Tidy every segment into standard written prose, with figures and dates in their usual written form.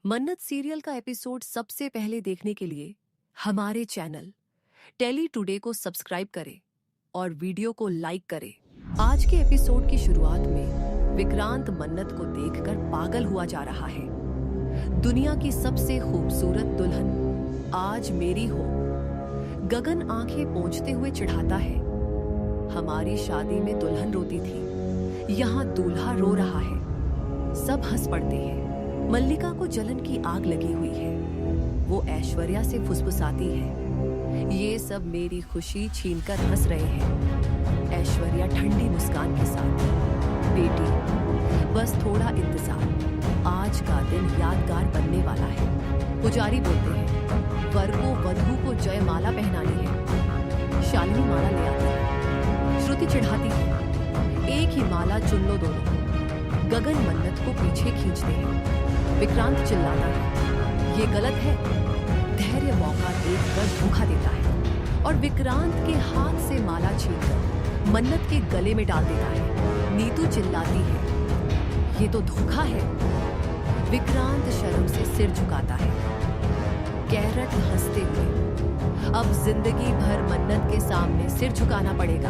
मन्नत सीरियल का एपिसोड सबसे पहले देखने के लिए हमारे चैनल टेली टुडे को सब्सक्राइब करें और वीडियो को लाइक करें। आज के एपिसोड की शुरुआत में विक्रांत मन्नत को देखकर पागल हुआ जा रहा है। दुनिया की सबसे खूबसूरत दुल्हन आज मेरी हो। गगन आंखें पोंछते हुए चिढ़ाता है, हमारी शादी में दुल्हन रोती थी, यहाँ दूल्हा रो रहा है। सब हंस पड़ते हैं। मल्लिका को जलन की आग लगी हुई है। वो ऐश्वर्या से फुसफुसाती है, ये सब मेरी खुशी छीनकर हंस रहे हैं। ऐश्वर्या ठंडी मुस्कान के साथ, बेटी बस थोड़ा इंतजार, आज का दिन यादगार बनने वाला है। पुजारी बोलते हैं, वर को वधू को जयमाला पहनानी है। शालिनी माला ले आती है। श्रुति चिढ़ाती है, एक ही माला चुन लो दोनों। गगन मन्नत को पीछे खींचते हैं। विक्रांत चिल्लाता है, ये गलत है। धैर्य मौका देखकर धोखा देता है और विक्रांत के हाथ से माला छीनकर मन्नत के गले में डाल देता है। नीतू चिल्लाती है, ये तो धोखा है। विक्रांत शर्म से सिर झुकाता है। कैरट हंसते हुए, अब जिंदगी भर मन्नत के सामने सिर झुकाना पड़ेगा।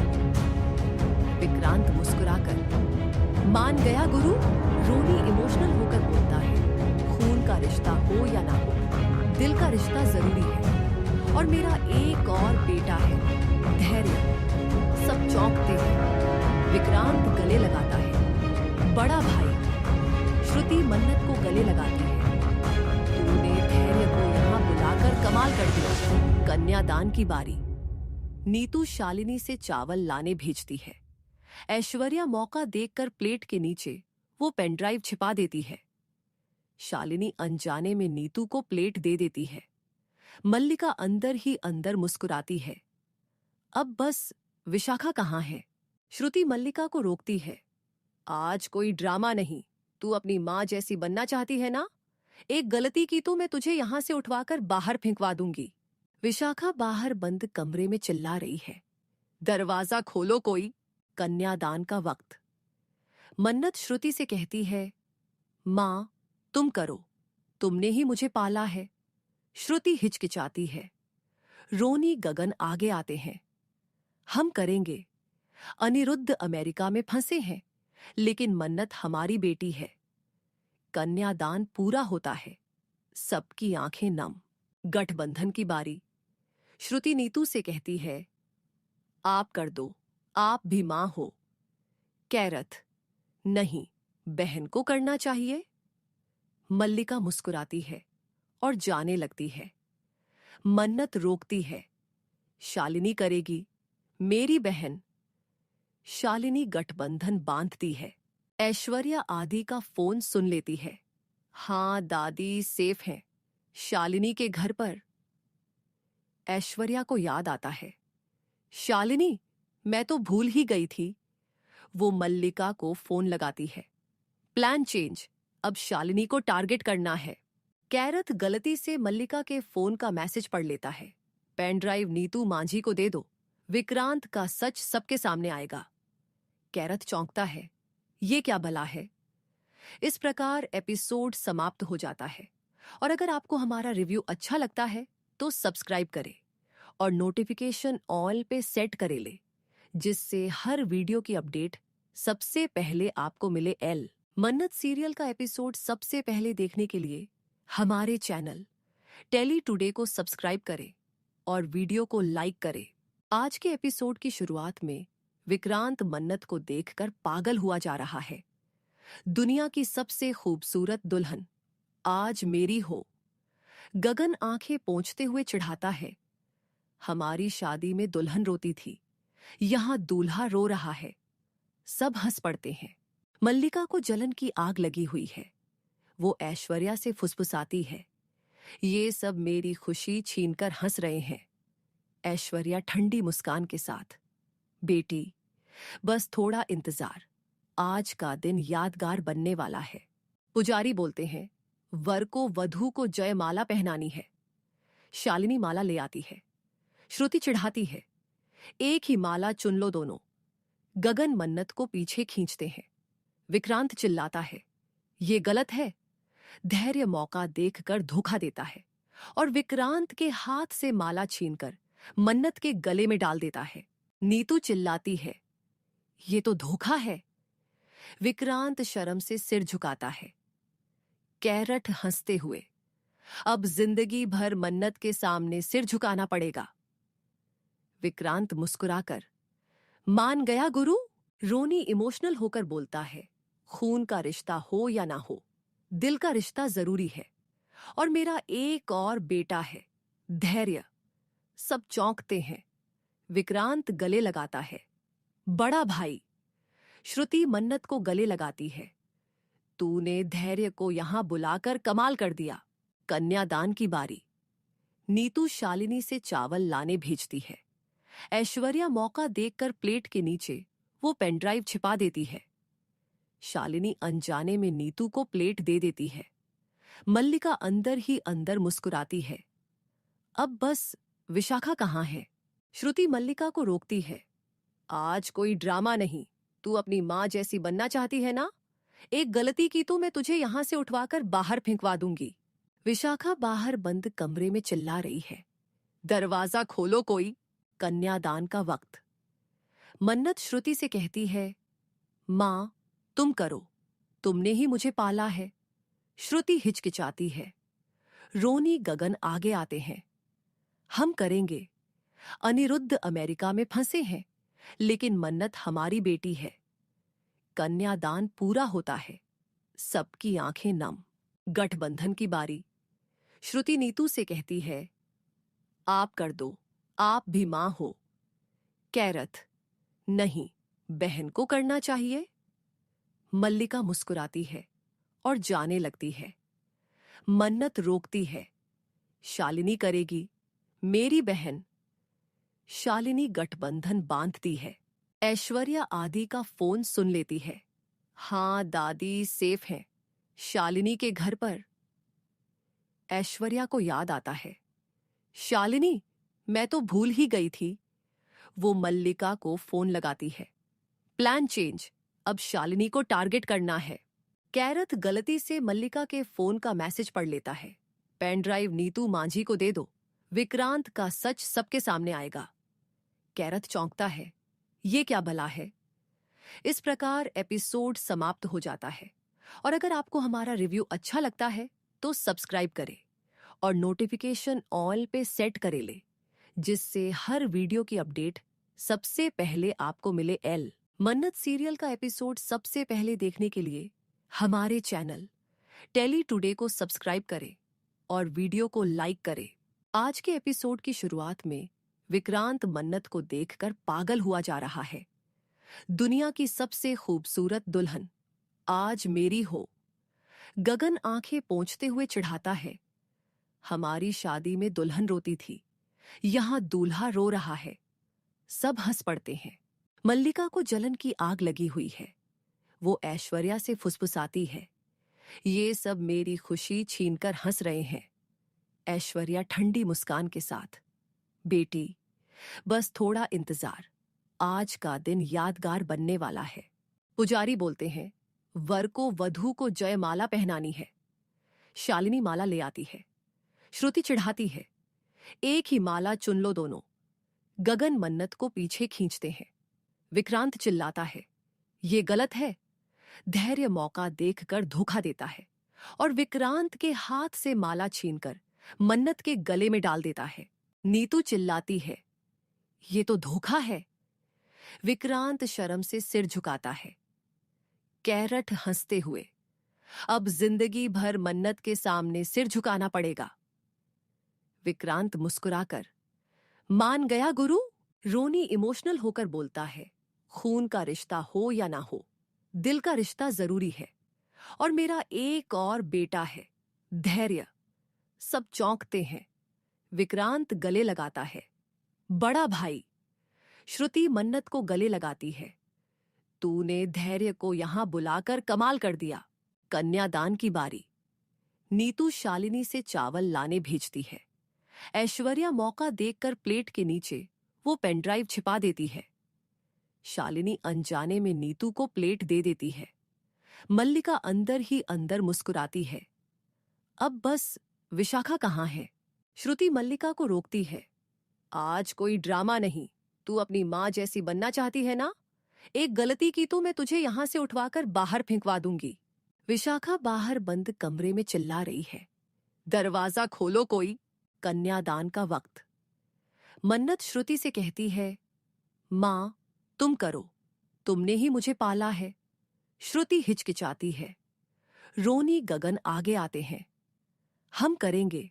विक्रांत मुस्कुराकर, मान गया गुरु। रोनी इमोशनल होकर बोलता है, खून का रिश्ता हो या ना हो, दिल का रिश्ता जरूरी है और मेरा एक और बेटा है। धैर्य। सब चौंकते हैं। विक्रांत गले लगाता है, बड़ा भाई। श्रुति मन्नत को गले लगाती है, तूने धैर्य को यहाँ बुलाकर कमाल कर दिया। कन्यादान की बारी। नीतू शालिनी से चावल लाने भेजती है। ऐश्वर्या मौका देखकर प्लेट के नीचे वो पेनड्राइव छिपा देती है। शालिनी अनजाने में नीतू को प्लेट दे देती है। मल्लिका अंदर ही अंदर मुस्कुराती है। अब बस विशाखा कहाँ है? श्रुति मल्लिका को रोकती है, आज कोई ड्रामा नहीं। तू अपनी माँ जैसी बनना चाहती है ना? एक गलती की तो मैं तुझे यहां से उठवाकर बाहर फेंकवा दूंगी। विशाखा बाहर बंद कमरे में चिल्ला रही है, दरवाजा खोलो कोई। कन्यादान का वक्त। मन्नत श्रुति से कहती है, माँ तुम करो, तुमने ही मुझे पाला है। श्रुति हिचकिचाती है। रोनी गगन आगे आते हैं, हम करेंगे। अनिरुद्ध अमेरिका में फंसे हैं, लेकिन मन्नत हमारी बेटी है। कन्यादान पूरा होता है। सबकी आंखें नम। गठबंधन की बारी। श्रुति नीतू से कहती है, आप कर दो, आप भी मां हो। कैरथ, नहीं, बहन को करना चाहिए। मल्लिका मुस्कुराती है और जाने लगती है। मन्नत रोकती है, शालिनी करेगी, मेरी बहन। शालिनी गठबंधन बांधती है। ऐश्वर्या आदि का फोन सुन लेती है। हाँ दादी सेफ हैं, शालिनी के घर पर। ऐश्वर्या को याद आता है, शालिनी मैं तो भूल ही गई थी। वो मल्लिका को फोन लगाती है। प्लान चेंज, अब शालिनी को टारगेट करना है। कैरथ गलती से मल्लिका के फोन का मैसेज पढ़ लेता है, पेन ड्राइव नीतू मांझी को दे दो, विक्रांत का सच सबके सामने आएगा। कैरथ चौंकता है, ये क्या भला है। इस प्रकार एपिसोड समाप्त हो जाता है। और अगर आपको हमारा रिव्यू अच्छा लगता है तो सब्सक्राइब करें और नोटिफिकेशन ऑल पे सेट करे ले, जिससे हर वीडियो की अपडेट सबसे पहले आपको मिले। मन्नत सीरियल का एपिसोड सबसे पहले देखने के लिए हमारे चैनल टेली टुडे को सब्सक्राइब करें और वीडियो को लाइक करें। आज के एपिसोड की शुरुआत में विक्रांत मन्नत को देखकर पागल हुआ जा रहा है। दुनिया की सबसे खूबसूरत दुल्हन आज मेरी हो। गगन आंखें पोंछते हुए चिढ़ाता है, हमारी शादी में दुल्हन रोती थी, यहाँ दूल्हा रो रहा है। सब हंस पड़ते हैं। मल्लिका को जलन की आग लगी हुई है। वो ऐश्वर्या से फुसफुसाती है, ये सब मेरी खुशी छीनकर हंस रहे हैं। ऐश्वर्या ठंडी मुस्कान के साथ, बेटी बस थोड़ा इंतजार, आज का दिन यादगार बनने वाला है। पुजारी बोलते हैं, वर को वधू को जयमाला पहनानी है। शालिनी माला ले आती है। श्रुति चिढ़ाती है, एक ही माला चुन लो दोनों। गगन मन्नत को पीछे खींचते हैं। विक्रांत चिल्लाता है, ये गलत है। धैर्य मौका देखकर धोखा देता है और विक्रांत के हाथ से माला छीनकर मन्नत के गले में डाल देता है। नीतू चिल्लाती है, ये तो धोखा है। विक्रांत शर्म से सिर झुकाता है। कैरट हंसते हुए, अब जिंदगी भर मन्नत के सामने सिर झुकाना पड़ेगा। विक्रांत मुस्कुराकर, मान गया गुरु। रोनी इमोशनल होकर बोलता है, खून का रिश्ता हो या ना हो, दिल का रिश्ता जरूरी है और मेरा एक और बेटा है, धैर्य। सब चौंकते हैं। विक्रांत गले लगाता है, बड़ा भाई। श्रुति मन्नत को गले लगाती है, तूने धैर्य को यहां बुलाकर कमाल कर दिया। कन्यादान की बारी। नीतू शालिनी से चावल लाने भेजती है। ऐश्वर्या मौका देखकर प्लेट के नीचे वो पेनड्राइव छिपा देती है। शालिनी अनजाने में नीतू को प्लेट दे देती है। मल्लिका अंदर ही अंदर मुस्कुराती है। अब बस विशाखा कहाँ है? श्रुति मल्लिका को रोकती है, आज कोई ड्रामा नहीं। तू अपनी माँ जैसी बनना चाहती है ना? एक गलती की तो मैं तुझे यहां से उठवाकर बाहर फेंकवा दूंगी। विशाखा बाहर बंद कमरे में चिल्ला रही है, दरवाजा खोलो कोई। कन्यादान का वक्त। मन्नत श्रुति से कहती है, माँ तुम करो, तुमने ही मुझे पाला है। श्रुति हिचकिचाती है। रोनी गगन आगे आते हैं, हम करेंगे। अनिरुद्ध अमेरिका में फंसे हैं, लेकिन मन्नत हमारी बेटी है। कन्यादान पूरा होता है। सबकी आंखें नम। गठबंधन की बारी। श्रुति नीतू से कहती है, आप कर दो, आप भी मां हो। कैरथ, नहीं, बहन को करना चाहिए। मल्लिका मुस्कुराती है और जाने लगती है। मन्नत रोकती है, शालिनी करेगी, मेरी बहन। शालिनी गठबंधन बांधती है। ऐश्वर्या आदि का फोन सुन लेती है। हाँ दादी सेफ हैं, शालिनी के घर पर। ऐश्वर्या को याद आता है, शालिनी, मैं तो भूल ही गई थी। वो मल्लिका को फोन लगाती है। प्लान चेंज, अब शालिनी को टारगेट करना है। कैरथ गलती से मल्लिका के फोन का मैसेज पढ़ लेता है। पेन ड्राइव नीतू मांझी को दे दो, विक्रांत का सच सबके सामने आएगा। कैरथ चौंकता है, ये क्या भला है? इस प्रकार एपिसोड समाप्त हो जाता है। और अगर आपको हमारा रिव्यू अच्छा लगता है तो सब्सक्राइब करें और नोटिफिकेशन ऑल पे सेट करे ले, जिससे हर वीडियो की अपडेट सबसे पहले आपको मिले। मन्नत सीरियल का एपिसोड सबसे पहले देखने के लिए हमारे चैनल टेली टुडे को सब्सक्राइब करें और वीडियो को लाइक करें। आज के एपिसोड की शुरुआत में विक्रांत मन्नत को देखकर पागल हुआ जा रहा है। दुनिया की सबसे खूबसूरत दुल्हन आज मेरी हो। गगन आंखें पोंछते हुए चिढ़ाता है, हमारी शादी में दुल्हन रोती थी, यहां दूल्हा रो रहा है। सब हंस पड़ते हैं। मल्लिका को जलन की आग लगी हुई है। वो ऐश्वर्या से फुसफुसाती है, ये सब मेरी खुशी छीनकर हंस रहे हैं। ऐश्वर्या ठंडी मुस्कान के साथ, बेटी बस थोड़ा इंतजार, आज का दिन यादगार बनने वाला है। पुजारी बोलते हैं, वर को वधू को जयमाला पहनानी है। शालिनी माला ले आती है। श्रुति चिढ़ाती है, एक ही माला चुन लो दोनों। गगन मन्नत को पीछे खींचते हैं। विक्रांत चिल्लाता है, ये गलत है। धैर्य मौका देखकर धोखा देता है और विक्रांत के हाथ से माला छीनकर मन्नत के गले में डाल देता है। नीतू चिल्लाती है, ये तो धोखा है। विक्रांत शर्म से सिर झुकाता है। कैरट हंसते हुए, अब जिंदगी भर मन्नत के सामने सिर झुकाना पड़ेगा। विक्रांत मुस्कुराकर, मान गया गुरु। रोनी इमोशनल होकर बोलता है, खून का रिश्ता हो या ना हो, दिल का रिश्ता जरूरी है और मेरा एक और बेटा है, धैर्य। सब चौंकते हैं। विक्रांत गले लगाता है, बड़ा भाई। श्रुति मन्नत को गले लगाती है, तूने धैर्य को यहां बुलाकर कमाल कर दिया। कन्यादान की बारी। नीतू शालिनी से चावल लाने भेजती है। ऐश्वर्या मौका देखकर प्लेट के नीचे वो पेनड्राइव छिपा देती है। शालिनी अनजाने में नीतू को प्लेट दे देती है। मल्लिका अंदर ही अंदर मुस्कुराती है। अब बस, विशाखा कहाँ है? श्रुति मल्लिका को रोकती है। आज कोई ड्रामा नहीं। तू अपनी माँ जैसी बनना चाहती है ना? एक गलती की तो मैं तुझे यहां से उठवाकर बाहर फेंकवा दूंगी। विशाखा बाहर बंद कमरे में चिल्ला रही है। दरवाजा खोलो कोई। कन्यादान का वक्त। मन्नत श्रुति से कहती है, माँ, तुम करो। तुमने ही मुझे पाला है। श्रुति हिचकिचाती है। रोनी गगन आगे आते हैं। हम करेंगे।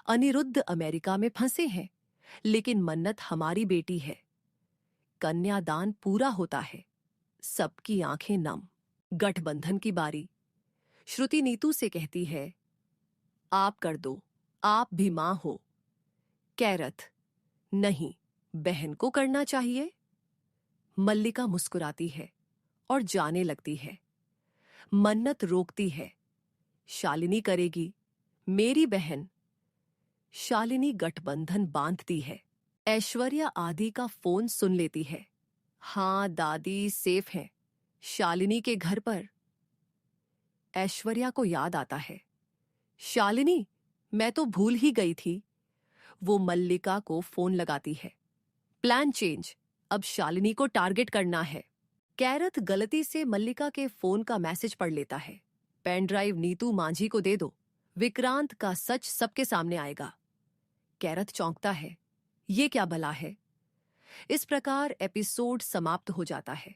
अनिरुद्ध अमेरिका में फंसे हैं, लेकिन मन्नत हमारी बेटी है। कन्यादान पूरा होता है। सबकी आंखें नम। गठबंधन की बारी। श्रुति नीतू से कहती है, आप कर दो, आप भी मां हो। कैरथ, नहीं, बहन को करना चाहिए। मल्लिका मुस्कुराती है और जाने लगती है। मन्नत रोकती है। शालिनी करेगी, मेरी बहन। शालिनी गठबंधन बांधती है। ऐश्वर्या आदि का फोन सुन लेती है। हाँ दादी सेफ है, शालिनी के घर पर। ऐश्वर्या को याद आता है। शालिनी, मैं तो भूल ही गई थी। वो मल्लिका को फोन लगाती है। प्लान चेंज, अब शालिनी को टारगेट करना है। कैरथ गलती से मल्लिका के फोन का मैसेज पढ़ लेता है। पेन ड्राइव नीतू मांझी को दे दो, विक्रांत का सच सबके सामने आएगा। कैरथ चौंकता है। ये क्या भला है? इस प्रकार एपिसोड समाप्त हो जाता है।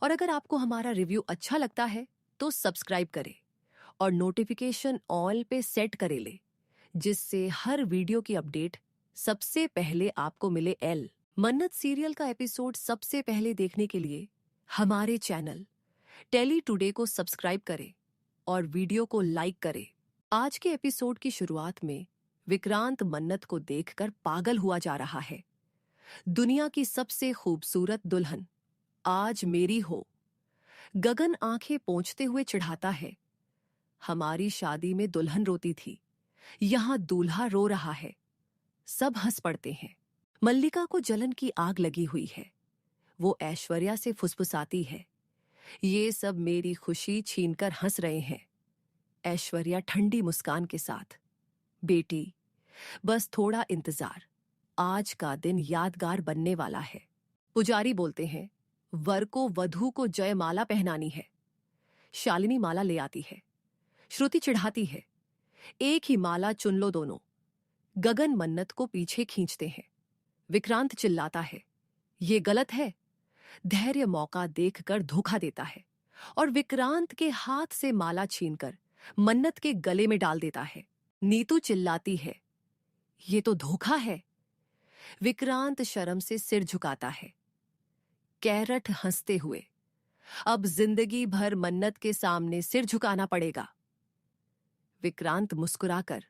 और अगर आपको हमारा रिव्यू अच्छा लगता है तो सब्सक्राइब करें और नोटिफिकेशन ऑल पे सेट करे ले, जिससे हर वीडियो की अपडेट सबसे पहले आपको मिले। मन्नत सीरियल का एपिसोड सबसे पहले देखने के लिए हमारे चैनल टेली टुडे को सब्सक्राइब करें और वीडियो को लाइक करें। आज के एपिसोड की शुरुआत में विक्रांत मन्नत को देखकर पागल हुआ जा रहा है। दुनिया की सबसे खूबसूरत दुल्हन आज मेरी हो। गगन आंखें पोंछते हुए चिढ़ाता है, हमारी शादी में दुल्हन रोती थी, यहां दूल्हा रो रहा है। सब हंस पड़ते हैं। मल्लिका को जलन की आग लगी हुई है। वो ऐश्वर्या से फुसफुसाती है, ये सब मेरी खुशी छीनकर हंस रहे हैं। ऐश्वर्या ठंडी मुस्कान के साथ, बेटी, बस थोड़ा इंतजार, आज का दिन यादगार बनने वाला है। पुजारी बोलते हैं, वर को वधू को जयमाला पहनानी है। शालिनी माला ले आती है। श्रुति चिढ़ाती है, एक ही माला चुन लो दोनों। गगन मन्नत को पीछे खींचते हैं। विक्रांत चिल्लाता है, ये गलत है। धैर्य मौका देखकर धोखा देता है और विक्रांत के हाथ से माला छीनकर मन्नत के गले में डाल देता है। नीतू चिल्लाती है, ये तो धोखा है। विक्रांत शर्म से सिर झुकाता है। कैरठ हंसते हुए, अब जिंदगी भर मन्नत के सामने सिर झुकाना पड़ेगा। विक्रांत मुस्कुराकर,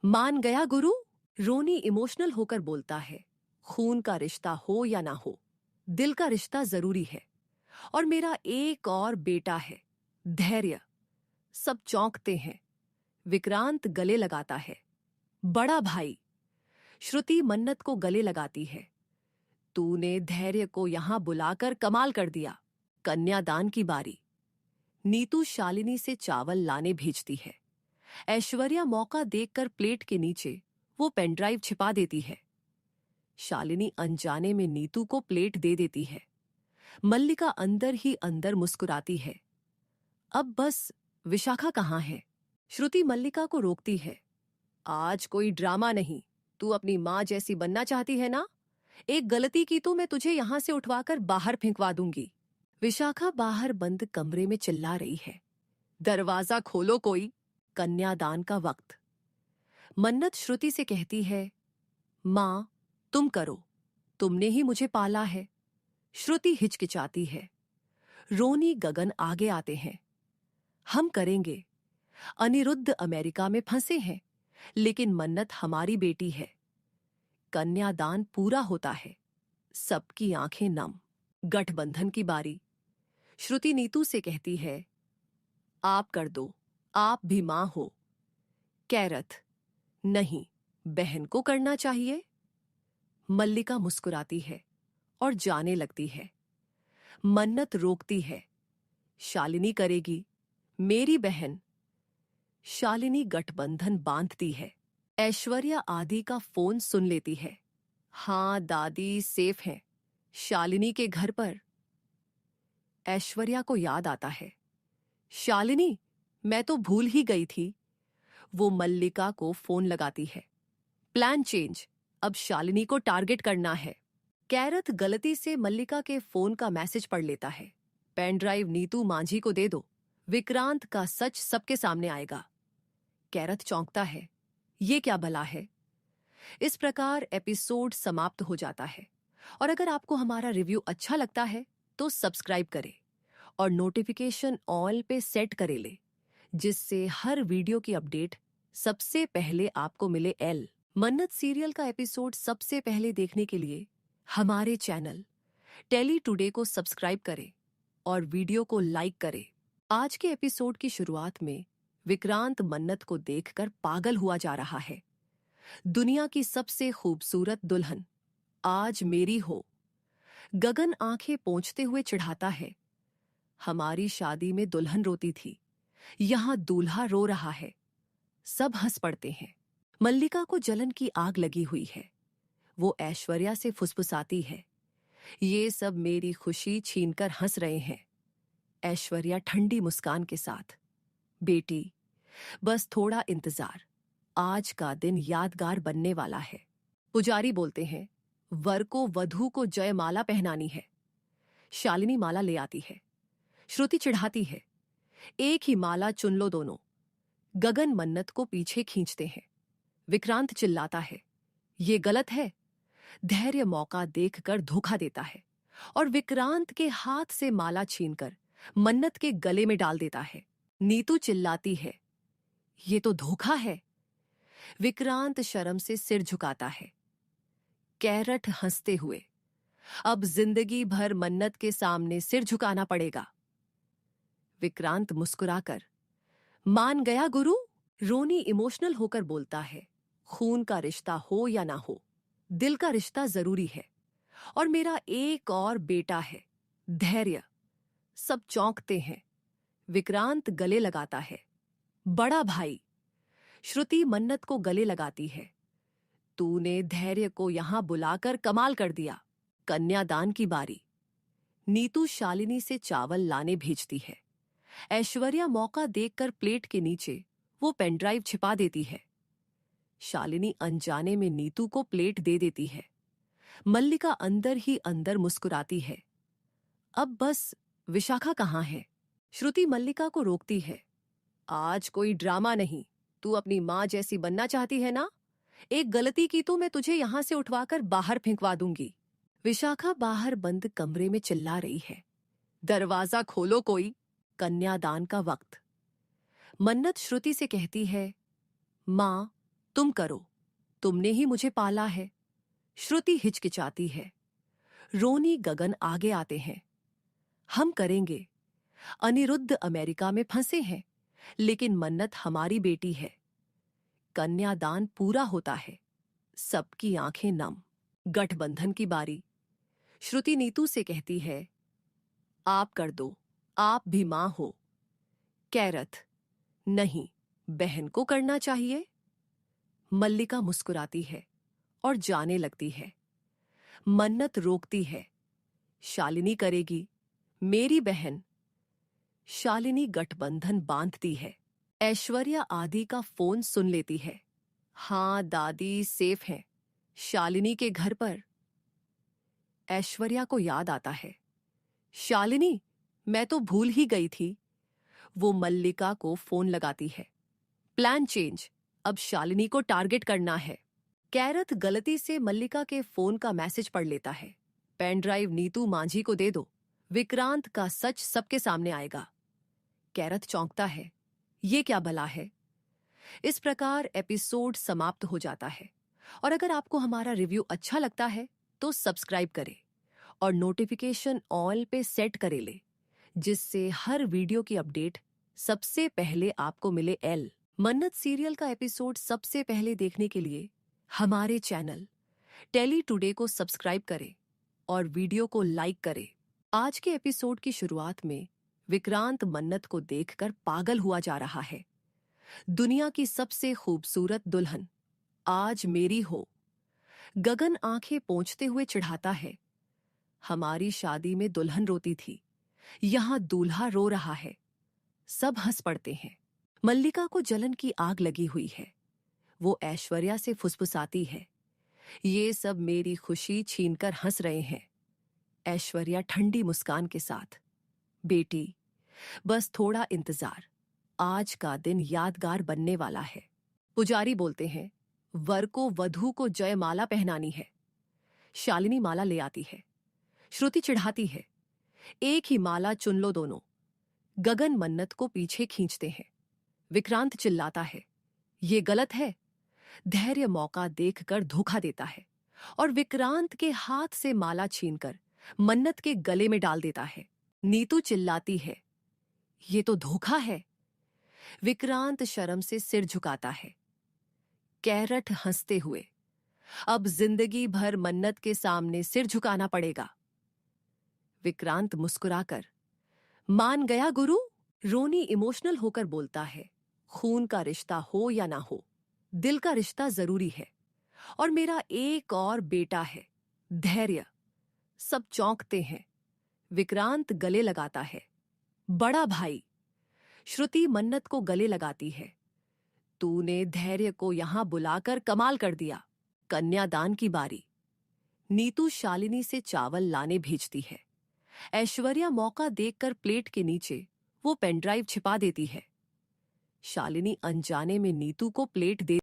मान गया गुरु। रोनी इमोशनल होकर बोलता है, खून का रिश्ता हो या ना हो, दिल का रिश्ता जरूरी है। और मेरा एक और बेटा है, धैर्य। सब चौंकते हैं। विक्रांत गले लगाता है, बड़ा भाई। श्रुति मन्नत को गले लगाती है, तूने धैर्य को यहां बुलाकर कमाल कर दिया। कन्यादान की बारी। नीतू शालिनी से चावल लाने भेजती है। ऐश्वर्या मौका देखकर प्लेट के नीचे वो पेनड्राइव छिपा देती है। शालिनी अनजाने में नीतू को प्लेट दे देती है। मल्लिका अंदर ही अंदर मुस्कुराती है। अब बस, विशाखा कहाँ है? श्रुति मल्लिका को रोकती है। आज कोई ड्रामा नहीं। तू अपनी माँ जैसी बनना चाहती है ना? एक गलती की तो मैं तुझे यहां से उठवाकर बाहर फेंकवा दूंगी। विशाखा बाहर बंद कमरे में चिल्ला रही है, दरवाजा खोलो कोई। कन्यादान का वक्त। मन्नत श्रुति से कहती है, माँ, तुम करो। तुमने ही मुझे पाला है। श्रुति हिचकिचाती है। रोनी गगन आगे आते हैं। हम करेंगे। अनिरुद्ध अमेरिका में फंसे हैं, लेकिन मन्नत हमारी बेटी है। कन्यादान पूरा होता है। सबकी आंखें नम। गठबंधन की बारी। श्रुति नीतू से कहती है, आप कर दो, आप भी मां हो। कैरथ, नहीं, बहन को करना चाहिए। मल्लिका मुस्कुराती है और जाने लगती है। मन्नत रोकती है, शालिनी करेगी, मेरी बहन। शालिनी गठबंधन बांधती है। ऐश्वर्या आदि का फोन सुन लेती है। हाँ दादी सेफ हैं, शालिनी के घर पर। ऐश्वर्या को याद आता है, शालिनी, मैं तो भूल ही गई थी। वो मल्लिका को फोन लगाती है। प्लान चेंज, अब शालिनी को टारगेट करना है। कैरत गलती से मल्लिका के फोन का मैसेज पढ़ लेता है। पेन ड्राइव नीतू मांझी को दे दो, विक्रांत का सच सबके सामने आएगा। कैरत चौंकता है, ये क्या भला है। इस प्रकार एपिसोड समाप्त हो जाता है। और अगर आपको हमारा रिव्यू अच्छा लगता है तो सब्सक्राइब करें और नोटिफिकेशन ऑल पे सेट करे ले, जिससे हर वीडियो की अपडेट सबसे पहले आपको मिले। मन्नत सीरियल का एपिसोड सबसे पहले देखने के लिए हमारे चैनल टेली टुडे को सब्सक्राइब करें और वीडियो को लाइक करें। आज के एपिसोड की शुरुआत में विक्रांत मन्नत को देखकर पागल हुआ जा रहा है। दुनिया की सबसे खूबसूरत दुल्हन आज मेरी हो। गगन आंखें पोंछते हुए चिढ़ाता है, हमारी शादी में दुल्हन रोती थी, यहां दूल्हा रो रहा है। सब हंस पड़ते हैं। मल्लिका को जलन की आग लगी हुई है। वो ऐश्वर्या से फुसफुसाती है, ये सब मेरी खुशी छीनकर हंस रहे हैं। ऐश्वर्या ठंडी मुस्कान के साथ, बेटी बस थोड़ा इंतजार, आज का दिन यादगार बनने वाला है। पुजारी बोलते हैं, वर को वधू को जयमाला पहनानी है। शालिनी माला ले आती है। श्रुति चिढ़ाती है, एक ही माला चुन लो दोनों। गगन मन्नत को पीछे खींचते हैं। विक्रांत चिल्लाता है, ये गलत है। धैर्य मौका देखकर धोखा देता है और विक्रांत के हाथ से माला छीनकर मन्नत के गले में डाल देता है। नीतू चिल्लाती है, ये तो धोखा है। विक्रांत शर्म से सिर झुकाता है। कैरट हंसते हुए, अब जिंदगी भर मन्नत के सामने सिर झुकाना पड़ेगा। विक्रांत मुस्कुराकर, मान गया गुरु। रोनी इमोशनल होकर बोलता है, खून का रिश्ता हो या ना हो, दिल का रिश्ता जरूरी है और मेरा एक और बेटा है, धैर्य। सब चौंकते हैं। विक्रांत गले लगाता है, बड़ा भाई। श्रुति मन्नत को गले लगाती है, तूने धैर्य को यहां बुलाकर कमाल कर दिया। कन्यादान की बारी। नीतू शालिनी से चावल लाने भेजती है। ऐश्वर्या मौका देखकर प्लेट के नीचे वो पेनड्राइव छिपा देती है। शालिनी अनजाने में नीतू को प्लेट दे देती है। मल्लिका अंदर ही अंदर मुस्कुराती है, अब बस विशाखा कहाँ है। श्रुति मल्लिका को रोकती है, आज कोई ड्रामा नहीं, तू अपनी माँ जैसी बनना चाहती है ना, एक गलती की तो मैं तुझे यहां से उठवाकर बाहर फेंकवा दूंगी। विशाखा बाहर बंद कमरे में चिल्ला रही है, दरवाजा खोलो कोई, कन्यादान का वक्त। मन्नत श्रुति से कहती है, माँ तुम करो, तुमने ही मुझे पाला है। श्रुति हिचकिचाती है। रोनी गगन आगे आते हैं, हम करेंगे। अनिरुद्ध अमेरिका में फंसे हैं, लेकिन मन्नत हमारी बेटी है। कन्यादान पूरा होता है, सबकी आंखें नम। गठबंधन की बारी। श्रुति नीतू से कहती है, आप कर दो, आप भी मां हो। कैरत, नहीं, बहन को करना चाहिए। मल्लिका मुस्कुराती है और जाने लगती है। मन्नत रोकती है, शालिनी करेगी, मेरी बहन। शालिनी गठबंधन बांधती है। ऐश्वर्या आदि का फोन सुन लेती है। हाँ दादी सेफ हैं, शालिनी के घर पर। ऐश्वर्या को याद आता है, शालिनी, मैं तो भूल ही गई थी। वो मल्लिका को फोन लगाती है। प्लान चेंज, अब शालिनी को टारगेट करना है। कैरत गलती से मल्लिका के फोन का मैसेज पढ़ लेता है, पेन ड्राइव नीतू मांझी को दे दो, विक्रांत का सच सबके सामने आएगा। कैरत चौंकता है, ये क्या भला है। इस प्रकार एपिसोड समाप्त हो जाता है। और अगर आपको हमारा रिव्यू अच्छा लगता है तो सब्सक्राइब करें और नोटिफिकेशन ऑल पे सेट करे ले, जिससे हर वीडियो की अपडेट सबसे पहले आपको मिले। मन्नत सीरियल का एपिसोड सबसे पहले देखने के लिए हमारे चैनल टेली टुडे को सब्सक्राइब करें और वीडियो को लाइक करें। आज के एपिसोड की शुरुआत में विक्रांत मन्नत को देखकर पागल हुआ जा रहा है। दुनिया की सबसे खूबसूरत दुल्हन आज मेरी हो। गगन आंखें पोंछते हुए चिढ़ाता है, हमारी शादी में दुल्हन रोती थी, यहां दूल्हा रो रहा है। सब हंस पड़ते हैं। मल्लिका को जलन की आग लगी हुई है। वो ऐश्वर्या से फुसफुसाती है, ये सब मेरी खुशी छीनकर हंस रहे हैं। ऐश्वर्या ठंडी मुस्कान के साथ, बेटी बस थोड़ा इंतजार, आज का दिन यादगार बनने वाला है। पुजारी बोलते हैं, वर को वधू को जयमाला पहनानी है। शालिनी माला ले आती है। श्रुति चिढ़ाती है, एक ही माला चुन लो दोनों। गगन मन्नत को पीछे खींचते हैं। विक्रांत चिल्लाता है, ये गलत है। धैर्य मौका देखकर धोखा देता है और विक्रांत के हाथ से माला छीनकर मन्नत के गले में डाल देता है। नीतू चिल्लाती है, ये तो धोखा है। विक्रांत शर्म से सिर झुकाता है। कैरट हंसते हुए, अब जिंदगी भर मन्नत के सामने सिर झुकाना पड़ेगा। विक्रांत मुस्कुराकर, मान गया गुरु। रोनी इमोशनल होकर बोलता है, खून का रिश्ता हो या ना हो, दिल का रिश्ता जरूरी है। और मेरा एक और बेटा है, धैर्य। सब चौंकते हैं। विक्रांत गले लगाता है, बड़ा भाई। श्रुति मन्नत को गले लगाती है, तूने धैर्य को यहां बुलाकर कमाल कर दिया। कन्यादान की बारी। नीतू शालिनी से चावल लाने भेजती है। ऐश्वर्या मौका देखकर प्लेट के नीचे वो पेनड्राइव छिपा देती है। शालिनी अनजाने में नीतू को प्लेट दे